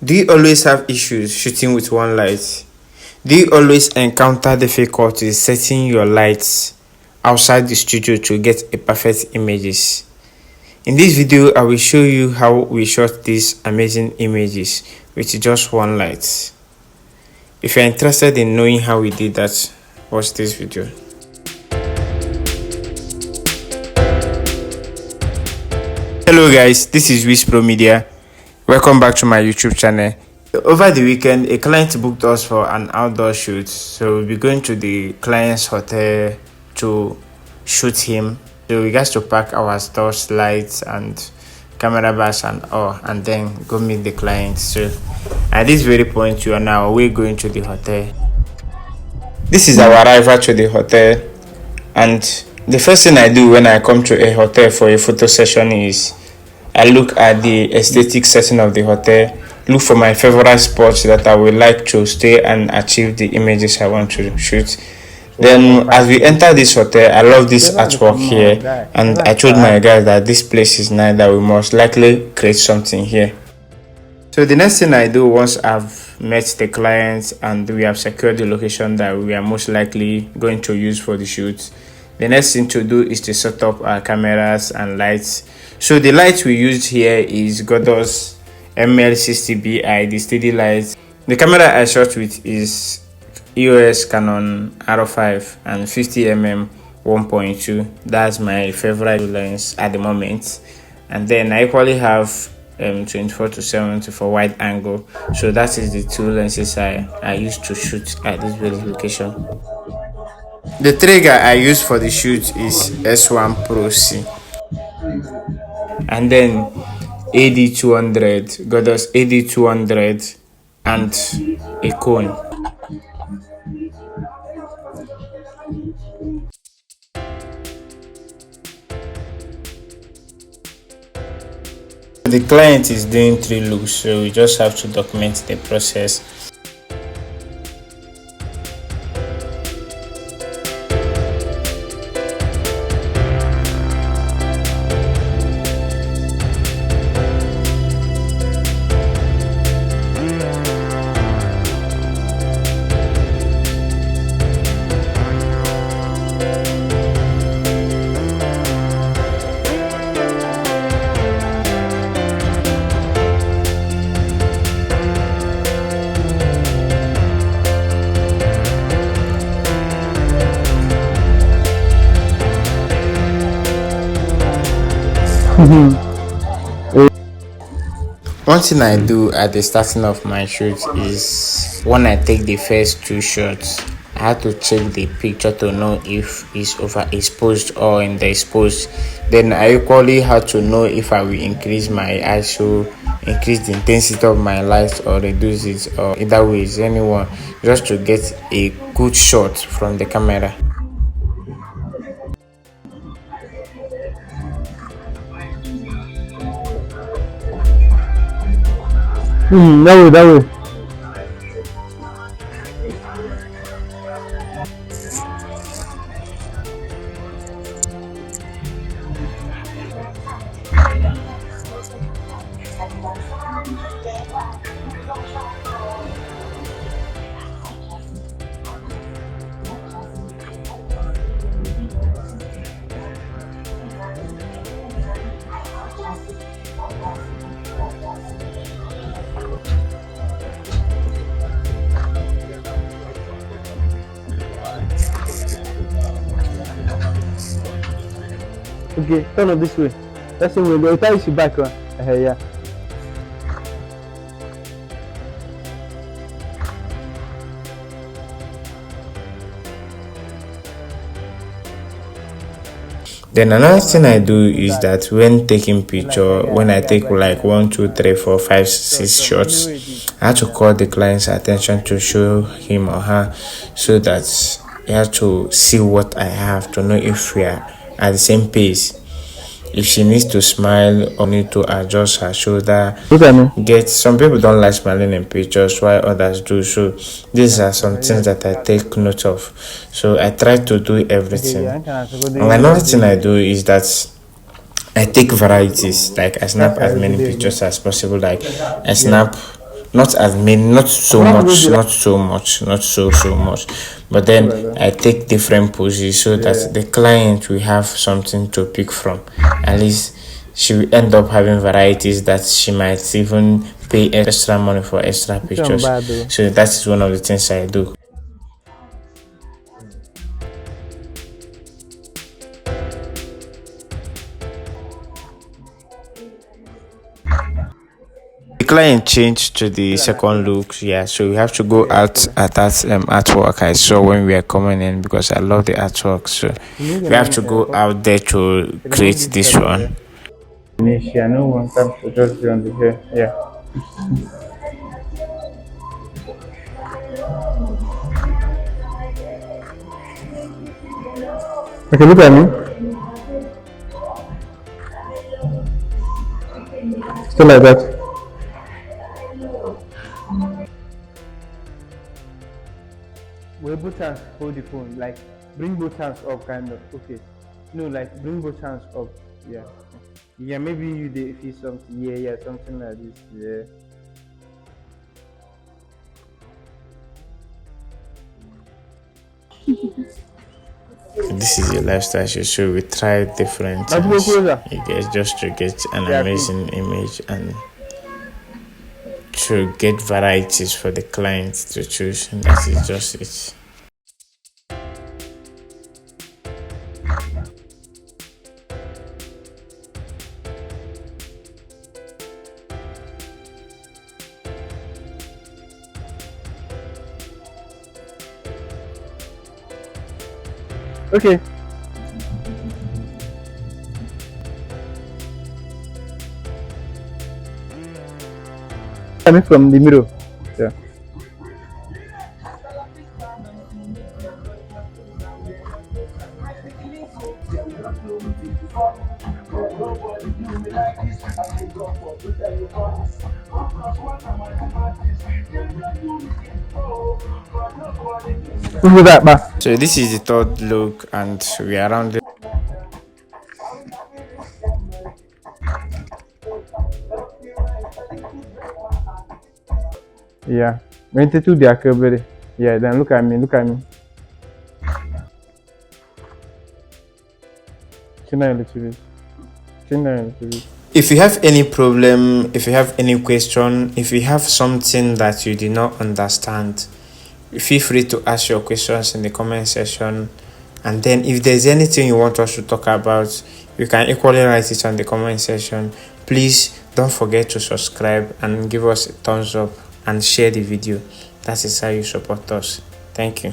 Do you always have issues shooting with one light? Do you always encounter difficulties setting your lights outside the studio to get a perfect images? In this video, I will show you how we shot these amazing images with just one light. If you're interested in knowing how we did that, watch this video. Hello guys, this is Wispro Media. Welcome back to my YouTube channel. Over the weekend, a client booked us for an outdoor shoot, so we'll be going to the client's hotel to shoot him. So we got to pack our stores, lights and camera bags and all, and then go meet the client. So at this very point, you are now we're going to the hotel. This is our arrival to the hotel, and the first thing I do when I come to a hotel for a photo session is I look at the aesthetic setting of the hotel, look for my favorite spots that I would like to stay and achieve the images I want to shoot. Then as we enter this hotel, I love this artwork here, and I told my guys that this place is nice, that we must likely create something here. So the next thing I do once I've met the clients and we have secured the location that we are most likely going to use for the shoot, the next thing to do is to set up our cameras and lights. So the light we used here is Godox ML60Bi, the steady light. The camera I shot with is EOS Canon R5 and 50mm 1.2. That's my favorite lens at the moment. And then I equally have 24-70 for wide angle. So that is the two lenses I used to shoot at this very location. The trigger I use for the shoot is S1 Pro C. And then AD200, Godox AD200 and a cone. The client is doing 3 looks, so we just have to document the process. One thing I do at the starting of my shoot is when I take the first 2 shots, I have to check the picture to know if it's overexposed or underexposed. Then I equally have to know if I will increase my ISO, increase the intensity of my light or reduce it, or either ways, anyone, just to get a good shot from the camera. That way. Okay, turn up this way. That's the way. I'll tell you back. Yeah. Then another thing I do is that when taking picture, when I take like 1, 2, 3, 4, 5, 6 shots, I have to call the client's attention to show him or her, so that he has to see what I have to know if we are at the same pace. If she needs to smile or need to adjust her shoulder, some people don't like smiling in pictures while others do. So these are some things that I take note of. So I try to do everything. And another thing I do is that I take varieties. Like I snap as many pictures as possible. Like I snap not as many, not so much, not so much, not so much, but then I take different poses so that the client will have something to pick from. At least she will end up having varieties that she might even pay extra money for extra pictures. So that is one of the things I do. The client changed to the second look, yeah, so we have to go out at that artwork I saw when we were coming in, because I love the artwork. So we have to go out there to create this one. Initial, no one comes to just be on the hair. Yeah. Okay, look at me. Still like that. Where both hands hold the phone, like bring both hands up, kind of. Okay. No, like bring both hands up. Yeah. Yeah, maybe you did feel something. Yeah, yeah, something like this. Yeah. This is a lifestyle show, so we try different things, you guys, just to get an amazing image and to get varieties for the clients to choose. And that is just it. Okay. Coming from the middle. Yeah. Look at that, man. So this is the third look, and we are around the Yeah. Went to the acrobat. Yeah, then look at me, look at me. Chin down a little bit. Chin down a little bit. If you have any problem, if you have any question, if you have something that you did not understand, feel free to ask your questions in the comment section. And then if there's anything you want us to talk about, you can equally write it on the comment section. Please don't forget to subscribe and give us a thumbs up and share the video. That is how you support us. Thank you.